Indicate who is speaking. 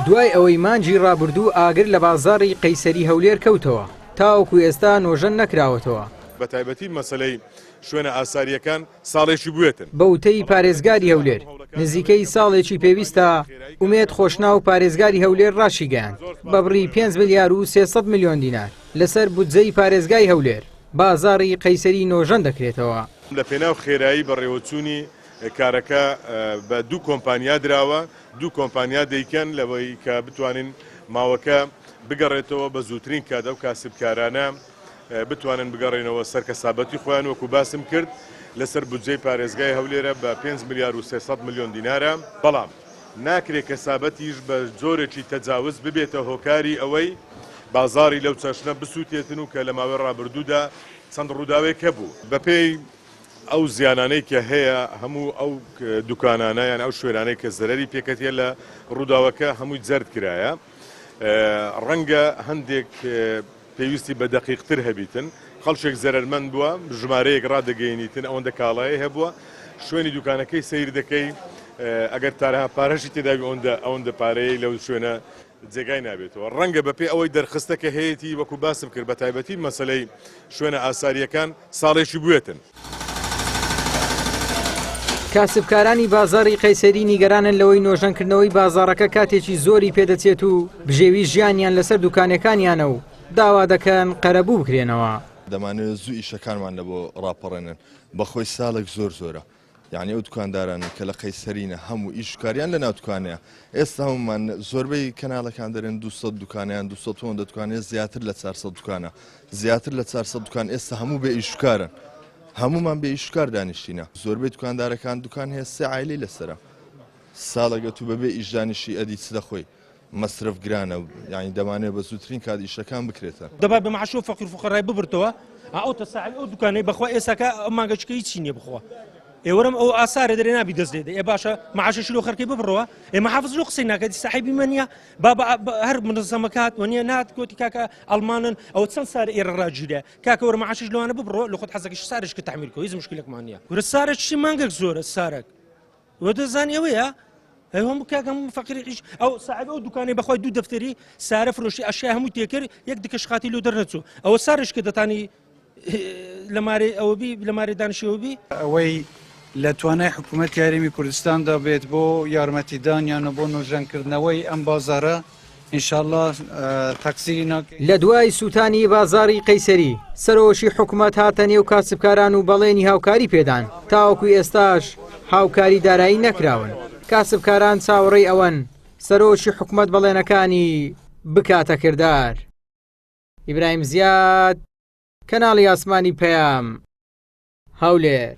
Speaker 1: دوای ئەوەی مانجی ڕابردوو ئاگر لە بازاڕی قەیسەری هەولێر کەوتەوە تاوەکو ئێستا نۆژەن نەکراوەتەوە.
Speaker 2: بە تایبەتی مەسەلەی شوێنە ئاساریەکان ساڵێکی بوێتن.
Speaker 1: بەوتەی پارێزگاری هەولێر نزیکەی ساڵێکی پێویستە ئومێد خۆشنا و پارێزگاری هەولێر ڕاشی گەیاند بە بڕی 5 ملیار و 300 میلیۆن دینار لەسەر بودجەی پارێزگای هەولێر. بازاڕی قەیسەری نۆژەن دەکرێتەوە.
Speaker 2: لە پێناو خێرایی بەڕێوەچوونی کارەکە بە دوو کۆمپانیا دراوە، دوو کۆمپانیا دەیکەن لەوەی کە بتوانین ماوەکە بگەڕێتەوە بە زووترین کاتە و کاسبکارانە بتوانن بگەڕێنەوە سەر کەسابەتی خۆیان وەکو باسم کرد لەسەر بودجەی پارێزگای هەولێرە بە 5 ملیار و 300 میلیۆن دینارە. بەڵام ناکرێت کەسابەتیش بە جۆرێکی تەجاوز ببێتە هۆکاری ئەوەی بازاری لەو چەشنە بسووتێتن و کە لە ماوەی ڕابردوودا چەند ڕووداوێک هەبوو. بەپێی ئەو زیانانەی کە هەیە هەموو ئەو دوکانانە یان ئەو شوێنانەی کە زەرەری پێکەتێ لە ڕووداوەکە هەمووی جەرد کرایە. ڕەنگە هەندێک پێویستی بە دەقیقتر هەبیتن، خەڵکێک زەرمەند بووە ژمارەیەک ڕادەگەیەنیتن ئەوەندە کاڵایە هەبووە شوێنی دوکانەکەی سیر دەکەی ئەگەر تارها پارەشی تێداوی ئەوەندە پارەیە لەو شوێنە جێگای نابێتەوە. ڕەنگە بەپێی ئەوەی دەرخستەکە هەیەی وەکو باسم کرد بە تایبەتی مەسەلەی شوێنە ئاساریەکان ساڵێکی بوێتن.
Speaker 1: کاسبکارانی بازاڕی قەیسەری نیگەرانن لەوەی نۆژەنکردنەوەی بازاڕەکە کاتێکی زۆری پێدەچێت و بژێوی ژیانیان لەسەر دوکانەکانیانە و داوا دەکەن قەرەبوو بکرێنەوە.
Speaker 3: دەمانێت زوو ئیشەکانمان لە بۆ ڕاپەڕێنن بەخۆی ساڵێک زۆرە. یعنی ئەو دوکاندارانە کە لە قەیسەرینە هەموو ئیشکاریان لە ناو دوکانەیە. ئێستا هەمومان زۆربەی کەناڵەکان دەرێن 200 دوکانیان 200 دوکانێ زیاتر لە 400 دوکانە زیاتر لە 400 دوکان ئێستا هەموو بێ ئیشکارن. هەمومان بێ ئیشکار دانیشتینە. زۆربەی دوکاندارەکان دوکان هەیە سێ عایلەی لەسرە. ساڵەگە تو بەبێ ئیشدانیشی ئەدی چ دەخۆی مەصرف گرانە و یعنی دەمانێت بە زووترین کات ئیشەکان بکرێتە.
Speaker 4: دەبا بە معاش و فەقیر و فوقەڕای ببرتەوە ئەو تەساعی ئەو دوکانەی بەخوا ئێساکە ئەم مانگەچکە هیچی نییە بخۆ. ئێوەرم ئەو ئاسارە دەرێ نابی دەست لێدە ئێ باشە معاشەشی لۆ خەرکی ببڕەوە ئێمە حافز لۆ قسەی ناکەی ساحیبی منە با هەر منظەمەکات وەنیە نات کۆتی کاکە ئەڵمانن ئەو چەند سار ئێرە ڕاجیرە کاکە وەرە معاشش لەوانە ببڕۆ لە خۆت حەزەکەش سارش کە تعمیر کۆ هیچ مشکلێکمان نییە. وەرە سارە چی مانگەک زۆرە سارێک وە دەزانی ئەوەیە هەموو کاکەم فەقیریش ئەو ساحب ئەو دوکانەی بەخوای دوو دەفتەری سارە فرۆشی ئەشیا هەموو تێکرد یەک دکەش خاتی لۆ دەرنەچوو ئەوە سارش کە دەتانی لە مارێ ئەوەبی لە مارێ دانیشەوەبی
Speaker 5: ئەوەی لە توانای حکوومەت یاریمی کوردستاندا بێت بۆ یارمەتیدانیان و بۆ نۆژەنکردنەوەی ئەم بازارە ئینشاءڵڵا تەقسیری ناکەین.
Speaker 1: لە دوای سووتانی بازاڕی قەیسەری سەرۆشی حکوومەت هاتە نێو کاسبکاران و بەڵێنی هاوکاری پێدان تاوەکو ئێستاش هاوکاری دارایی نەکراون. کاسبکاران چاوەڕێی ئەوەن سەرۆشی حکوومەت بەڵێنەکانی بکاتە کردار. ئیبراهیم زیاد کەناڵی ئاسمانی پەیام هەولێر.